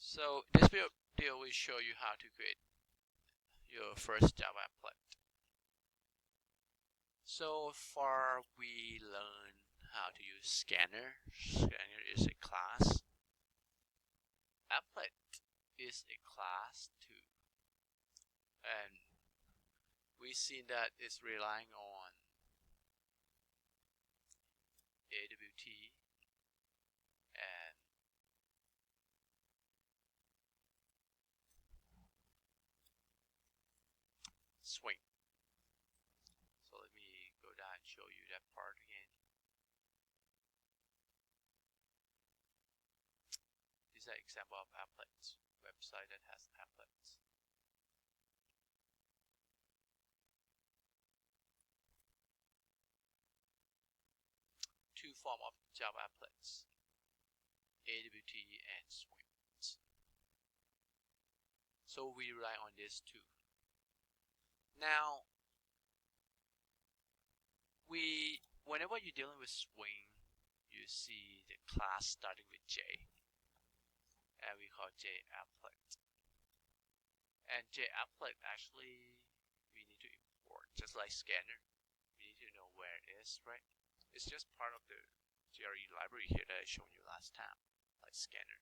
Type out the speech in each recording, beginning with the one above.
So this video will show you how to create your first Java applet. So far we learned how to use scanner. Scanner is a class. Applet is a class too. And we see that it's relying on AWT and swing. So let me go down and show you that part again. This is an example of applets, website that has applets. Two forms of Java applets, AWT and swings. So we rely on this too. Now, whenever you're dealing with swing, you see the class starting with J, and we call J applet. And J applet actually we need to import, just like scanner. We need to know where it is, right? It's just part of the GRE library here that I showed you last time, like scanner.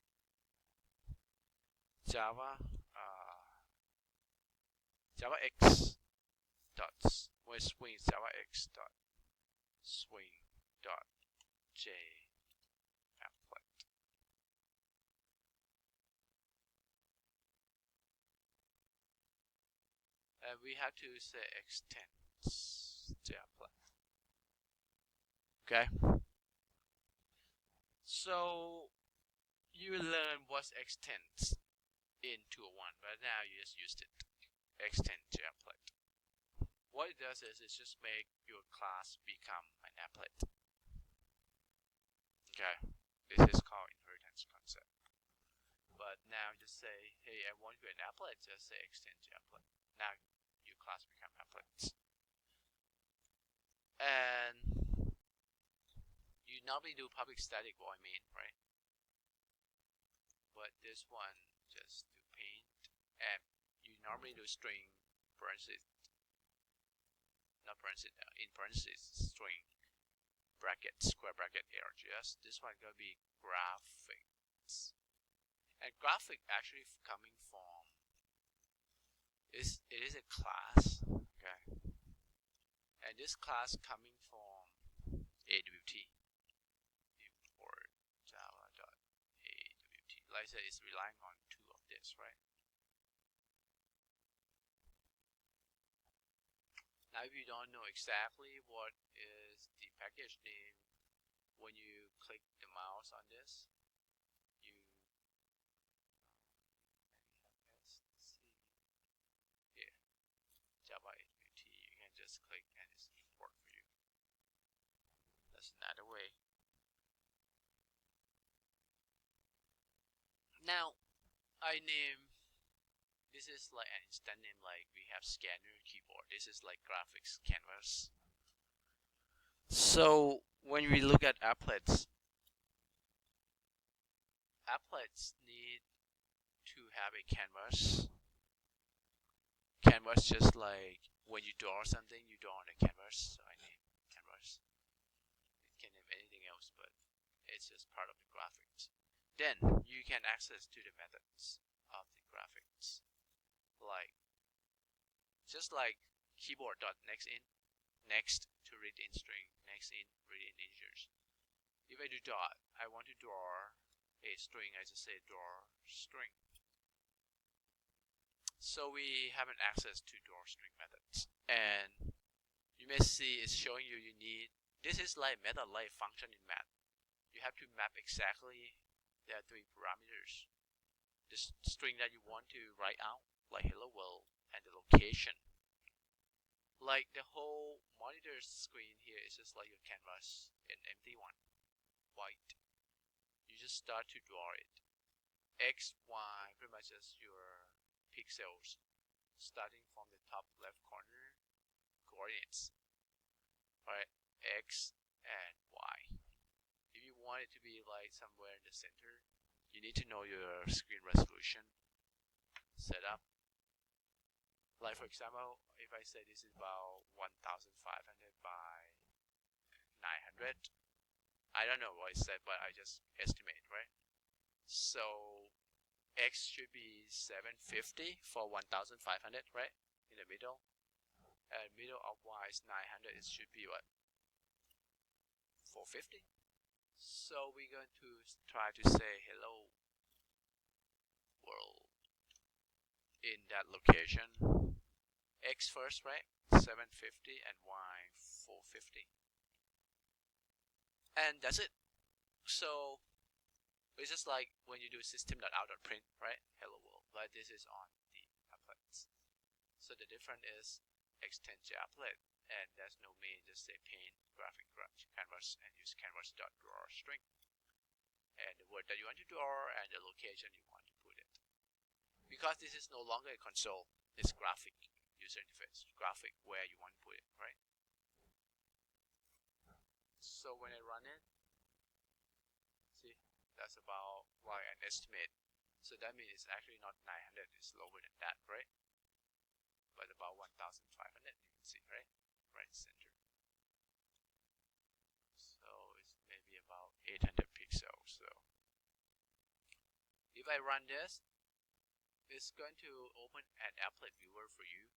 Java X dots with swing Java X dot swing dot J applet. And we have to say extends J applet. Okay. So you learn what's extends in 201, but now you just used it. Extend J applet. What it does is it's just make your class become an applet. Okay, this is called inheritance concept. But now just say, hey, I want to create an applet, just say extend J applet. Now your class become applets. And you normally do public static void main, right? But this one just do paint, and you normally do string parentheses. Not parentheses, in parentheses, string, bracket, square bracket, args. This one gonna be graphics. And graphic actually coming from, it is a class, okay? And this class coming from AWT, import Java.awt. Like I said, it's relying on two of this, right? Now, if you don't know exactly what is the package name, when you click the mouse on this, you here, Java AWT, you can just click and it's import for you. That's another way. Now, I name. This is like an instant name, like we have scanner, keyboard. This is like graphics, canvas. So when we look at applets, applets need to have a canvas. Canvas, just like when you draw something, you draw on a canvas. So I name canvas. It can name anything else, but it's just part of the graphics. Then you can access to the methods of the graphics. Like just like keyboard.nextIn, next to read in string, next in read in integers. If I do dot, I want to draw a string, I just say draw string. So we have an access to draw string methods, and you may see it's showing you need, this is like method like function in math. You have to map exactly the three parameters, the string that you want to write out, like HelloWorld, and the location. Like the whole monitor screen here is just like your canvas, an empty one, white. You just start to draw it. X, Y, pretty much just your pixels, starting from the top left corner, coordinates. Alright, X and Y. If you want it to be like somewhere in the center, you need to know your screen resolution. setup. Like for example, if I say this is about 1,500 by 900, I don't know what it said, but I just estimate, right? So X should be 750 for 1,500, right? In the middle. And middle of Y is 900. It should be what? 450. So we're going to try to say hello world in that location. X first, right? 750 and Y 450. And that's it. So it's just like when you do system.out.print, right? Hello world. But this is on the applets. So the difference is extend applet, and there's no main, just say pane, graphic canvas, and use canvas.drawString. And the word that you want to draw and the location you want to put it. Because this is no longer a console, it's graphic user interface, graphic where you want to put it, right? So when I run it, see, that's about what I estimate. So that means it's actually not 900, it's lower than that, right? But about 1,500, you can see, right? Right center. So it's maybe about 800 pixels. So if I run this, it's going to open an Applet Viewer for you.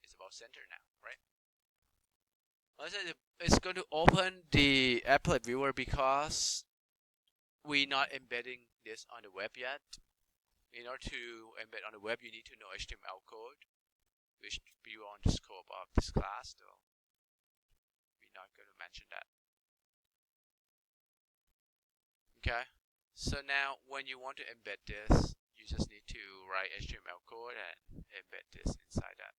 It's about center now, right? It's going to open the Applet Viewer because we're not embedding this on the web yet. In order to embed on the web, you need to know HTML code, which we want the scope of this class, though we're not going to mention that. Okay, so now when you want to embed this, you just need to write HTML code and embed this inside that.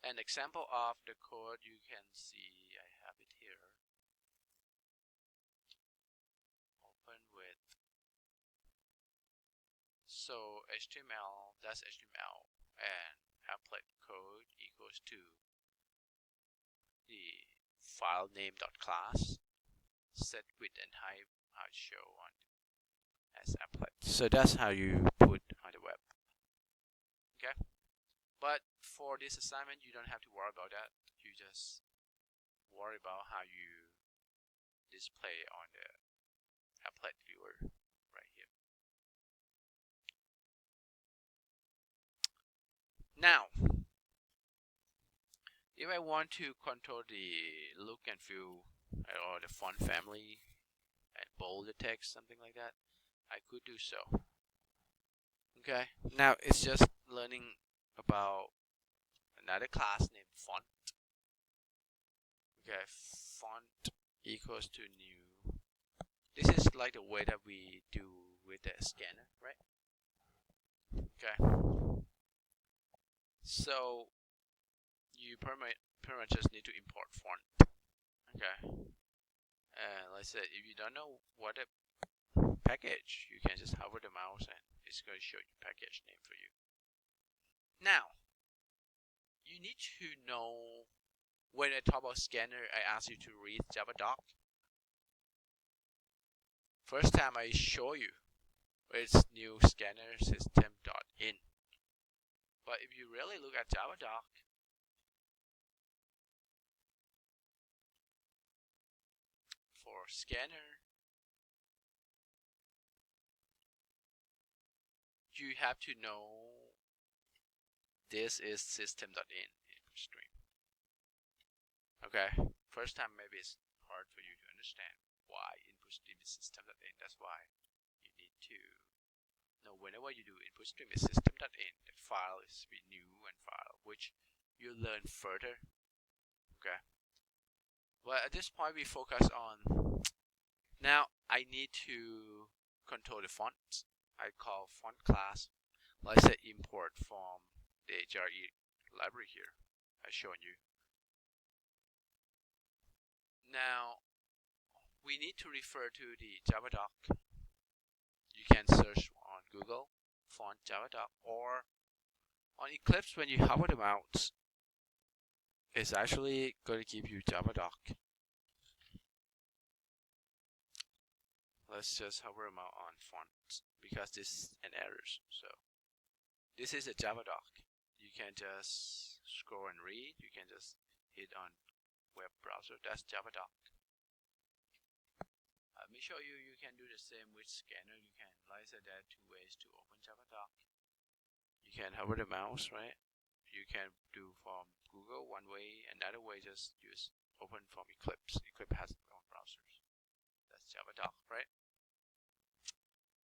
An example of the code you can see, I have it here. Open with, so HTML, that's HTML, and applet code equals to the file name.class, set width and height I show on as applet. So that's how you put on the web. Okay, but for this assignment you don't have to worry about that. You just worry about how you display on the Applet Viewer right here. Now, if I want to control the look and feel or the font family and bold the text, something like that, I could do so. Okay, now it's just learning about another class named font. Okay, font equals to new. This is like the way that we do with the scanner, right? Okay, so you pretty much just need to import font. Okay, and let's say if you don't know what a package, you can just hover the mouse and it's going to show you package name for you. Now, you need to know, when I talk about scanner, I ask you to read Javadoc. First time I show you, it's new scanner system.in. But if you really look at Javadoc, for scanner, you have to know this is system.in input stream. Okay, first time maybe it's hard for you to understand why input stream is system.in. That's why you need to know whenever you do input stream is system.in, the file is be new and file, which you learn further. Okay, well at this point we focus on, now I need to control the font. I call font class, let's say import from the HRE library here I've shown you. Now we need to refer to the Javadoc. You can search on Google font Javadoc, or on Eclipse when you hover the mouse, it's actually going to give you Javadoc. let's just hover on fonts because this is an error. So this is a Javadoc. You can just scroll and read. You can just hit on web browser. That's Javadoc. Let me show you. You can do the same with scanner. You can, like I said, there are two ways to open Javadoc. You can hover the mouse, right? You can do from Google one way, another way just use open from Eclipse. Eclipse has its own browsers. That's Javadoc, right?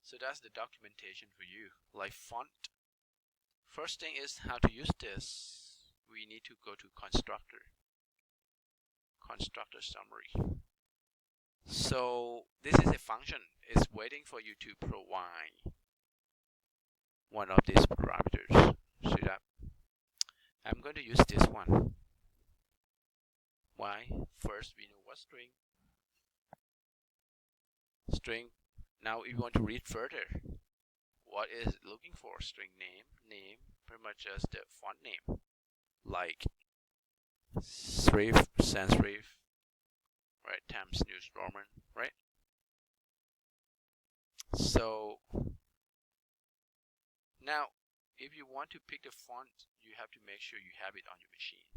So that's the documentation for you. Like font. First thing is how to use this. We need to go to constructor summary. So this is a function. It's waiting for you to provide one of these parameters. I'm going to use this one. Why? First, we know what string. Now, if you want to read further, what is it looking for? String name, pretty much just the font name, like serif, sans serif, right? Times New Roman, right? So now, if you want to pick the font, you have to make sure you have it on your machine.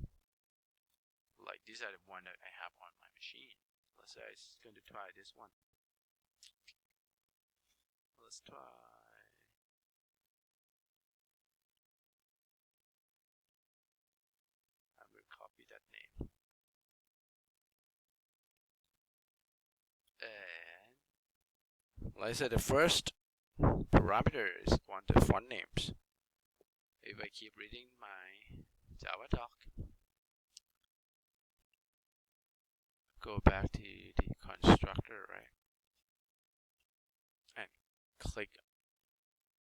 Like these are the one that I have on my machine. Let's say I'm going to try this one. Let's try. I'm going to copy that name. And like I said, the first parameter is one of the font names. If I keep reading my Javadoc, go back to the constructor, right? And click.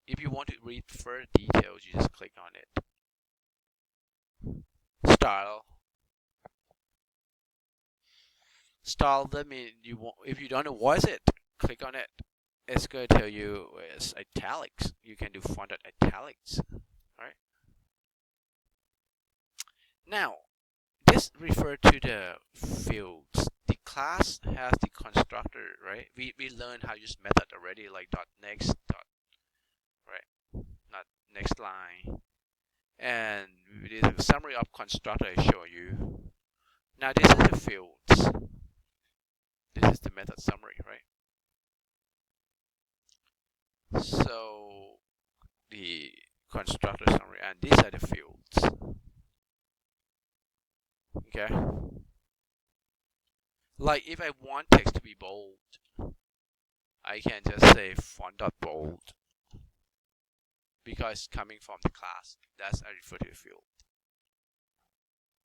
If you want to read further details, you just click on it. Style, that means you want, if you don't know what is it, click on it. It's going to tell you it's italics. You can do font at italics, right? Now, this refers to the fields. The class has the constructor, right? We learned how to use method already, like .next, right? Not next line. And this is a summary of constructor I show you. Now this is the fields. This is the method summary, right? So the constructor summary, and these are the fields. Okay. Like if I want text to be bold, I can just say font.bold because it's coming from the class. That's I refer to the field.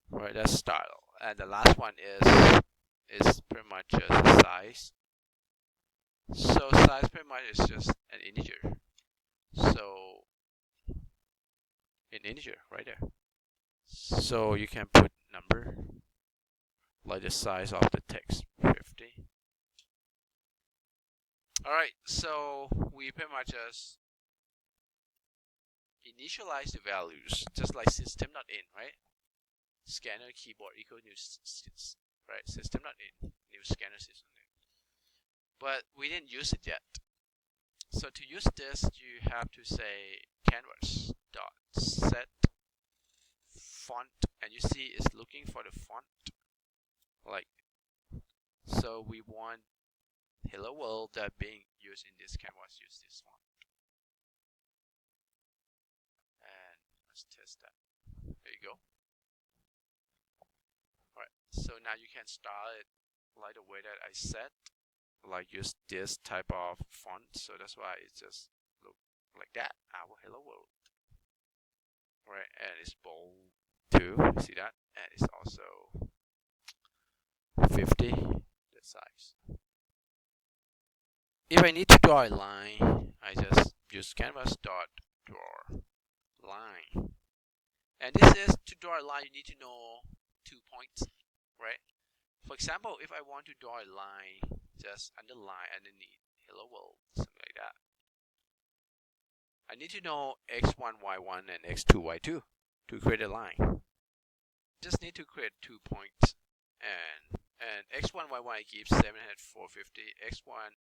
Right, that's style. And the last one is pretty much just size. So size pretty much is just an integer. So an integer right there. So you can put number like the size of the text 50. Alright, so we pretty much just initialize the values just like system.in, right? Scanner keyboard equal new right? System.in, new scanner system.in. But we didn't use it yet. So to use this, you have to say canvas.set font, and you see it's looking for the font. Like, so we want HelloWorld that being used in this canvas, use this font. And let's test that. There you go. Alright, so now you can style it like the way that I said, like use this type of font. So that's why it just look like that, our HelloWorld. Right, and it's bold too, see that? And it's also 50, the size. If I need to draw a line, I just use canvas.draw line. And this is to draw a line, you need to know 2 points, right? For example, if I want to draw a line, just underline underneath HelloWorld, something like that. I need to know x1, y1, and x2, y2 to create a line. Just need to create 2 points, and x1, y1 I give 700, 450, x1